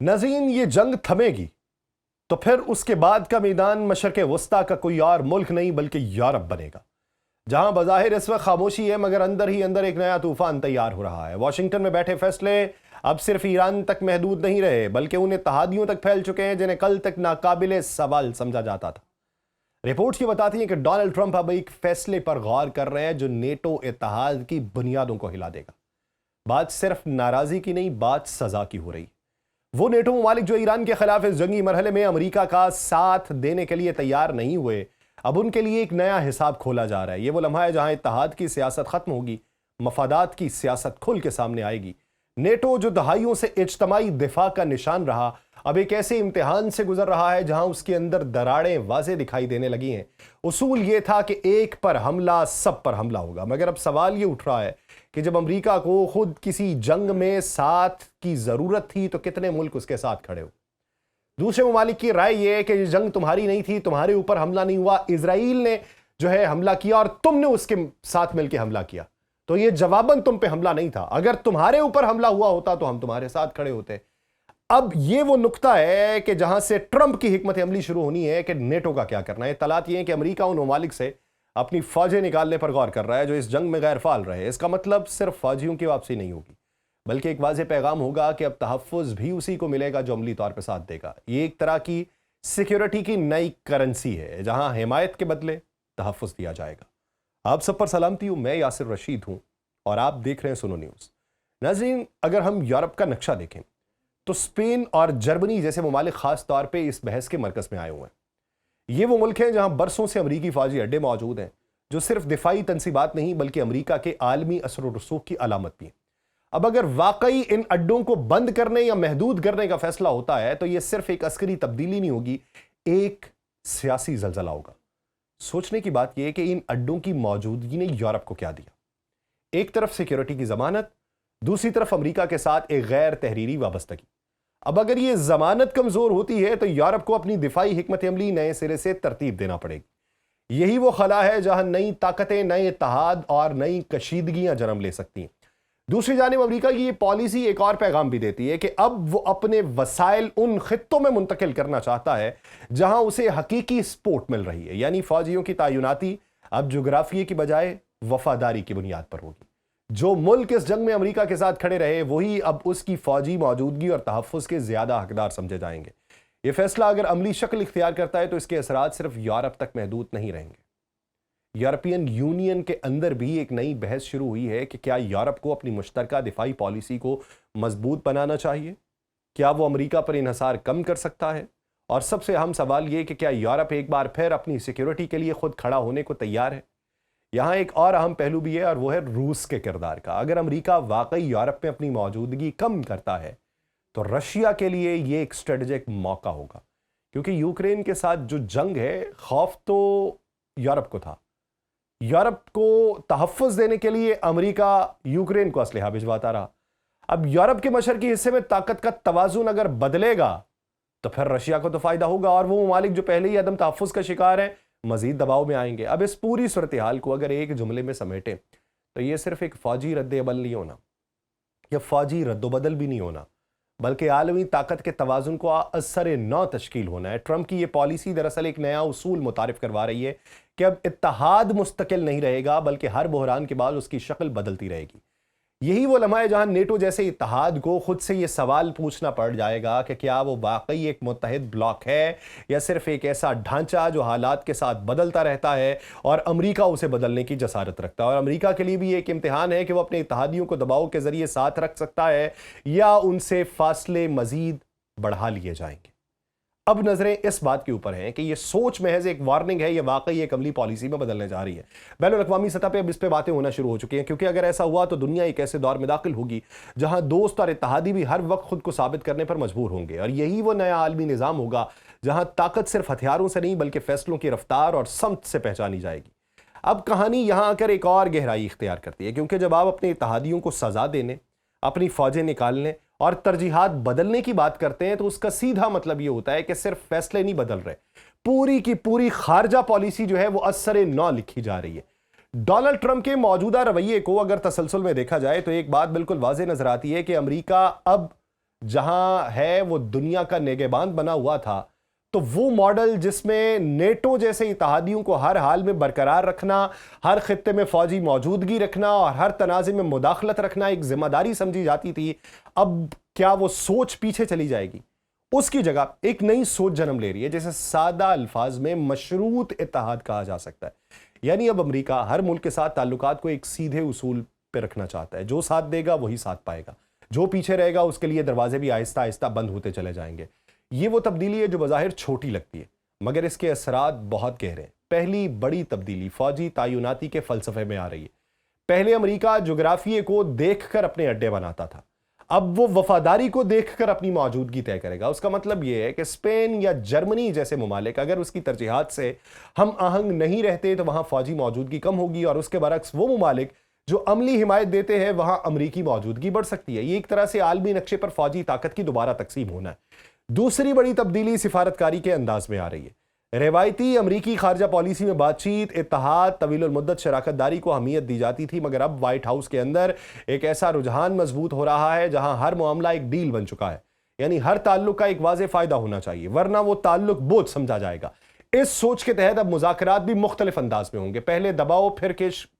नाज़रीन, ये जंग थमेगी तो फिर उसके बाद का मैदान मशरक़ वस्ता का कोई और मुल्क नहीं बल्कि यूरोप बनेगा, जहां बज़ाहिर इस वक्त खामोशी है मगर अंदर ही अंदर एक नया तूफान तैयार हो रहा है। वाशिंगटन में बैठे फैसले अब सिर्फ ईरान तक महदूद नहीं रहे बल्कि उन इत्तेहादियों तक फैल चुके हैं जिन्हें कल तक नाकाबिले सवाल समझा जाता था। रिपोर्ट्स ये बताती हैं कि डोनाल्ड ट्रंप अब एक फैसले पर गौर कर रहे हैं जो नेटो इत्तेहाद की बुनियादों को हिला देगा। बात सिर्फ नाराज़ी की नहीं, बात सज़ा की हो रही। वो नेटो ममालिक जो ईरान के खिलाफ इस जंगी मरहले में अमेरिका का साथ देने के लिए तैयार नहीं हुए, अब उनके लिए एक नया हिसाब खोला जा रहा है। ये वो लम्हा है जहां इत्तेहाद की सियासत खत्म होगी, मफादात की सियासत खुल के सामने आएगी। नेटो जो दहाइयों से इज्तमाई दिफा का निशान रहा, अब एक ऐसे इम्तिहान से गुजर रहा है जहां उसके अंदर दरारें वाज़े दिखाई देने लगी हैं। उसूल ये था कि एक पर हमला सब पर हमला होगा, मगर अब सवाल ये उठ रहा है कि जब अमेरिका को खुद किसी जंग में साथ की ज़रूरत थी तो कितने मुल्क उसके साथ खड़े हो। दूसरे ममालिक की राय यह है कि ये जंग तुम्हारी नहीं थी, तुम्हारे ऊपर हमला नहीं हुआ, इजराइल ने जो है हमला किया और तुमने उसके साथ मिलकर हमला किया, तो ये जवाबन तुम पे हमला नहीं था। अगर तुम्हारे ऊपर हमला हुआ होता तो हम तुम्हारे साथ खड़े होते। अब ये वो नुक्ता है कि जहां से ट्रंप की हिकमत अमली शुरू होनी है कि नेटो का क्या करना है। तलात ये है कि अमेरिका उन ममालिक से अपनी फौजें निकालने पर गौर कर रहा है जो इस जंग में गैर फाल रहे। इसका मतलब सिर्फ फौजियों की वापसी नहीं होगी बल्कि एक वाज़ेह पैगाम होगा कि अब तहफ़्फ़ुज़ भी उसी को मिलेगा जो अमली तौर पर साथ देगा। ये एक तरह की सिक्योरिटी की नई करेंसी है जहां हिमायत के बदले तहफ़्फ़ुज़ दिया जाएगा। आप सब पर सलामती हूँ, मैं यासिर रशीद हूँ और आप देख रहे हैं सुनो न्यूज़। नाज़रीन, अगर हम यूरोप का नक्शा देखें तो स्पेन और जर्मनी जैसे ममालिक खास तौर पे इस बहस के मरकज़ में आए हुए हैं। ये वो मुल्क हैं जहां बरसों से अमरीकी फ़ौजी अड्डे मौजूद हैं जो सिर्फ दिफाई तनसीबात नहीं बल्कि अमरीका के आलमी असर व रसूख की अलामत भी हैं। अब अगर वाकई इन अड्डों को बंद करने या महदूद करने का फैसला होता है तो यह सिर्फ एक अस्करी तब्दीली नहीं होगी, एक सियासी जलजला होगा। सोचने की बात यह है कि इन अड्डों की मौजूदगी ने यूरोप को क्या दिया। एक तरफ सिक्योरिटी की जमानत, दूसरी तरफ अमेरिका के साथ एक गैर तहरीरी वाबस्तगी। अब अगर यह जमानत कमजोर होती है तो यूरोप को अपनी दिफाई हिकमत अमली नए सिरे से तरतीब देना पड़ेगी। यही वो खला है जहां नई ताकतें, नए इत्तेहाद और नई कशीदगियां जन्म ले सकती हैं। दूसरी जानिब अमेरिका की ये पॉलिसी एक और पैगाम भी देती है कि अब वो अपने वसाइल उन खित्तों में मुंतकिल करना चाहता है जहां उसे हकीकी सपोर्ट मिल रही है, यानी फौजियों की तैनाती अब जोग्राफिया की बजाय वफादारी की बुनियाद पर होगी। जो मुल्क इस जंग में अमेरिका के साथ खड़े रहे वही अब उसकी फौजी मौजूदगी और तहफ़्फ़ुज़ के ज्यादा हकदार समझे जाएंगे। यह फैसला अगर अमली शक्ल इख्तियार करता है तो इसके असरात सिर्फ यूरोप तक महदूद नहीं रहेंगे। यूरोपियन यूनियन के अंदर भी एक नई बहस शुरू हुई है कि क्या यूरोप को अपनी मुश्तरका दिफाई पॉलिसी को मजबूत बनाना चाहिए, क्या वो अमेरिका पर इन्हसार कम कर सकता है, और सबसे अहम सवाल ये कि क्या यूरोप एक बार फिर अपनी सिक्योरिटी के लिए खुद खड़ा होने को तैयार है। यहाँ एक और अहम पहलू भी है और वो है रूस के किरदार का। अगर अमेरिका वाकई यूरोप में अपनी मौजूदगी कम करता है तो रशिया के लिए ये एक स्ट्रेटेजिक मौका होगा, क्योंकि यूक्रेन के साथ जो जंग है, खौफ तो यूरोप को था। यूरोप को तहफ़्फ़ुज़ देने के लिए अमेरिका यूक्रेन को असलहा भिजवाता रहा। अब यूरोप के मशरकी हिस्से में ताकत का तवाज़ुन अगर बदलेगा तो फिर रशिया को तो फायदा होगा और वो ममालिक जो पहले ही अदम तहफ़्फ़ुज़ का शिकार है मजीद दबाव में आएंगे। अब इस पूरी सूरत हाल को अगर एक जुमले में समेटें तो ये सिर्फ एक फौजी रद्द-ए-अमल नहीं होना या फौजी रद्दोबदल भी नहीं होना, बल्कि आलमी ताकत के तवाज़ुन को असर नौ तश्कील होना है। ट्रंप की ये पॉलिसी दरअसल एक नया उसूल मुतारिफ करवा रही है कि अब इत्तेहाद मुस्तकिल नहीं रहेगा बल्कि हर बहरान के बाद उसकी शक्ल बदलती रहेगी। यही वो लम्हा है जहां नेटो जैसे इत्तेहाद को खुद से ये सवाल पूछना पड़ जाएगा कि क्या वो वाकई एक मुत्तहिद ब्लॉक है या सिर्फ एक ऐसा ढांचा जो हालात के साथ बदलता रहता है और अमेरिका उसे बदलने की जसारत रखता है। और अमेरिका के लिए भी एक इम्तिहान है कि वो अपने इत्तेहादियों को दबाव के जरिए साथ रख सकता है या उनसे फासले मजीद बढ़ा लिए जाएंगे। अब नजरें इस बात के ऊपर हैं कि ये सोच महज एक वार्निंग है या वाकई एक अमली पॉलिसी में बदलने जा रही है। बैनुल-अक़वामी सतह पे अब इस पे बातें होना शुरू हो चुकी हैं, क्योंकि अगर ऐसा हुआ तो दुनिया एक ऐसे दौर में दाखिल होगी जहां दोस्त और इत्तेहादी भी हर वक्त खुद को साबित करने पर मजबूर होंगे। और यही वो नया आलमी निज़ाम होगा जहां ताकत सिर्फ हथियारों से नहीं बल्कि फैसलों की रफ्तार और समत से पहचानी जाएगी। अब कहानी यहां आकर एक और गहराई इख्तियार करती है, क्योंकि जब आप अपने इत्तेहादियों को सजा देने, अपनी फौजें निकालने और तरजीहात बदलने की बात करते हैं तो उसका सीधा मतलब यह होता है कि सिर्फ फैसले नहीं बदल रहे, पूरी की पूरी खारजा पॉलिसी जो है वो असर नौ लिखी जा रही है। डोनाल्ड ट्रंप के मौजूदा रवैये को अगर तसलसल में देखा जाए तो एक बात बिल्कुल वाज़ेह नजर आती है कि अमेरिका अब جہاں ہے وہ دنیا کا نگہبان بنا ہوا تھا، تو وہ ماڈل جس میں نیٹو جیسے اتحادیوں کو ہر حال میں برقرار رکھنا، ہر خطے میں فوجی موجودگی رکھنا اور ہر تنازع میں مداخلت رکھنا ایک ذمہ داری سمجھی جاتی تھی، اب کیا وہ سوچ پیچھے چلی جائے گی؟ اس کی جگہ ایک نئی سوچ جنم لے رہی ہے جسے سادہ الفاظ میں مشروط اتحاد کہا جا سکتا ہے۔ یعنی اب امریکہ ہر ملک کے ساتھ تعلقات کو ایک سیدھے اصول پہ رکھنا چاہتا ہے، جو ساتھ دے گا وہی ساتھ پائے گا، جو پیچھے رہے گا اس کے لیے دروازے بھی آہستہ آہستہ بند ہوتے چلے جائیں گے۔ یہ وہ تبدیلی ہے جو بظاہر چھوٹی لگتی ہے مگر اس کے اثرات بہت گہرے ہیں۔ پہلی بڑی تبدیلی فوجی تعیناتی کے فلسفے میں آ رہی ہے۔ پہلے امریکہ جغرافیے کو دیکھ کر اپنے اڈے بناتا تھا، اب وہ وفاداری کو دیکھ کر اپنی موجودگی طے کرے گا۔ اس کا مطلب یہ ہے کہ اسپین یا جرمنی جیسے ممالک اگر اس کی ترجیحات سے ہم آہنگ نہیں رہتے تو وہاں فوجی موجودگی کم ہوگی، اور اس کے برعکس وہ ممالک جو عملی حمایت دیتے ہیں وہاں امریکی موجودگی بڑھ سکتی ہے۔ یہ ایک طرح سے عالمی نقشے پر فوجی طاقت کی دوبارہ تقسیم ہونا ہے۔ دوسری بڑی تبدیلی سفارتکاری کے انداز میں آ رہی ہے۔ روایتی امریکی خارجہ پالیسی میں بات چیت، اتحاد، طویل المدت شراکت داری کو اہمیت دی جاتی تھی، مگر اب وائٹ ہاؤس کے اندر ایک ایسا رجحان مضبوط ہو رہا ہے جہاں ہر معاملہ ایک ڈیل بن چکا ہے، یعنی ہر تعلق کا ایک واضح فائدہ ہونا چاہیے ورنہ وہ تعلق بوجھ سمجھا جائے گا۔ اس سوچ کے تحت اب مذاکرات بھی مختلف انداز میں ہوں گے، پہلے دباؤ، پھر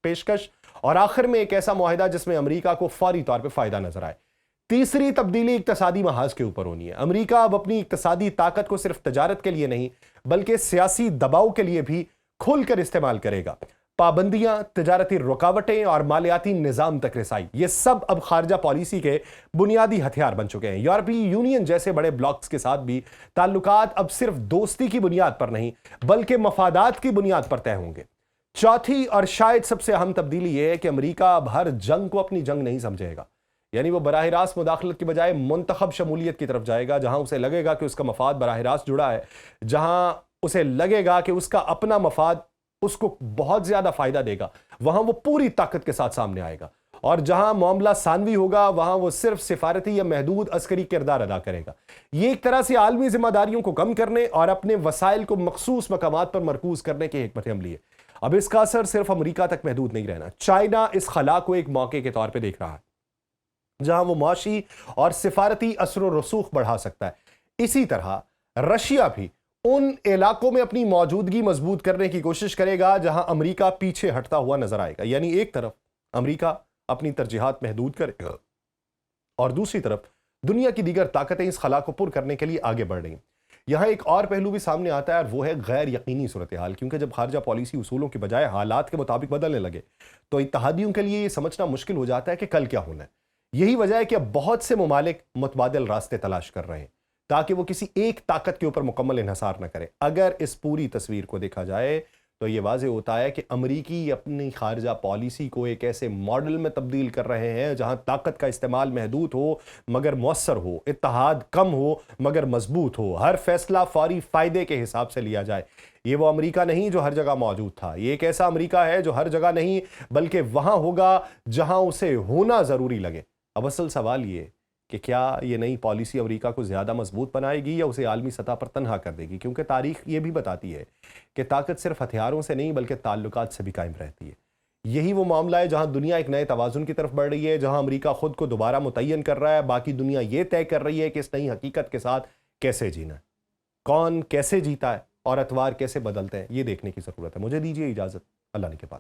پیشکش اور آخر میں ایک ایسا معاہدہ جس میں امریکہ کو فوری طور پہ فائدہ نظر آئے۔ تیسری تبدیلی اقتصادی محاذ کے اوپر ہونی ہے۔ امریکہ اب اپنی اقتصادی طاقت کو صرف تجارت کے لیے نہیں بلکہ سیاسی دباؤ کے لیے بھی کھل کر استعمال کرے گا۔ پابندیاں، تجارتی رکاوٹیں اور مالیاتی نظام تک رسائی، یہ سب اب خارجہ پالیسی کے بنیادی ہتھیار بن چکے ہیں۔ یورپی یونین جیسے بڑے بلاکس کے ساتھ بھی تعلقات اب صرف دوستی کی بنیاد پر نہیں بلکہ مفادات کی بنیاد پر طے ہوں گے۔ چوتھی اور شاید سب سے اہم تبدیلی یہ ہے کہ امریکہ اب ہر جنگ کو اپنی جنگ نہیں سمجھے گا، یعنی وہ براہ راست مداخلت کی بجائے منتخب شمولیت کی طرف جائے گا۔ جہاں اسے لگے گا کہ اس کا مفاد براہ راست جڑا ہے، جہاں اسے لگے گا کہ اس کا اپنا مفاد اس کو بہت زیادہ فائدہ دے گا، وہاں وہ پوری طاقت کے ساتھ سامنے آئے گا، اور جہاں معاملہ ثانوی ہوگا وہاں وہ صرف سفارتی یا محدود عسکری کردار ادا کرے گا۔ یہ ایک طرح سے عالمی ذمہ داریوں کو کم کرنے اور اپنے وسائل کو مخصوص مقامات پر مرکوز کرنے کی حکمت عملی ہے۔ اب اس کا اثر صرف امریکہ تک محدود نہیں رہنا۔ چائنا اس خلا کو ایک موقع کے طور پہ دیکھ رہا ہے جہاں وہ معاشی اور سفارتی اثر و رسوخ بڑھا سکتا ہے۔ اسی طرح رشیا بھی ان علاقوں میں اپنی موجودگی مضبوط کرنے کی کوشش کرے گا جہاں امریکہ پیچھے ہٹتا ہوا نظر آئے گا۔ یعنی ایک طرف امریکہ اپنی ترجیحات محدود کرے گا اور دوسری طرف دنیا کی دیگر طاقتیں اس خلا کو پر کرنے کے لیے آگے بڑھ رہی ہیں۔ یہاں ایک اور پہلو بھی سامنے آتا ہے اور وہ ہے غیر یقینی صورتحال، کیونکہ جب خارجہ پالیسی اصولوں کے بجائے حالات کے مطابق بدلنے لگے تو اتحادیوں کے لیے یہ سمجھنا مشکل ہو جاتا ہے کہ کل کیا ہونا ہے۔ یہی وجہ ہے کہ اب بہت سے ممالک متبادل راستے تلاش کر رہے ہیں تاکہ وہ کسی ایک طاقت کے اوپر مکمل انحصار نہ کرے۔ اگر اس پوری تصویر کو دیکھا جائے تو یہ واضح ہوتا ہے کہ امریکی اپنی خارجہ پالیسی کو ایک ایسے ماڈل میں تبدیل کر رہے ہیں جہاں طاقت کا استعمال محدود ہو مگر مؤثر ہو، اتحاد کم ہو مگر مضبوط ہو، ہر فیصلہ فوری فائدے کے حساب سے لیا جائے۔ یہ وہ امریکہ نہیں جو ہر جگہ موجود تھا، یہ ایک ایسا امریکہ ہے جو ہر جگہ نہیں بلکہ وہاں ہوگا جہاں اسے ہونا ضروری لگے۔ اب اصل سوال یہ کہ کیا یہ نئی پالیسی امریکہ کو زیادہ مضبوط بنائے گی یا اسے عالمی سطح پر تنہا کر دے گی، کیونکہ تاریخ یہ بھی بتاتی ہے کہ طاقت صرف ہتھیاروں سے نہیں بلکہ تعلقات سے بھی قائم رہتی ہے۔ یہی وہ معاملہ ہے جہاں دنیا ایک نئے توازن کی طرف بڑھ رہی ہے، جہاں امریکہ خود کو دوبارہ متعین کر رہا ہے، باقی دنیا یہ طے کر رہی ہے کہ اس نئی حقیقت کے ساتھ کیسے جینا ہے، کون کیسے جیتا ہے اور اتوار کیسے بدلتے ہیں، یہ دیکھنے کی ضرورت ہے۔ مجھے دیجیے اجازت، اللہ نے کے پاس۔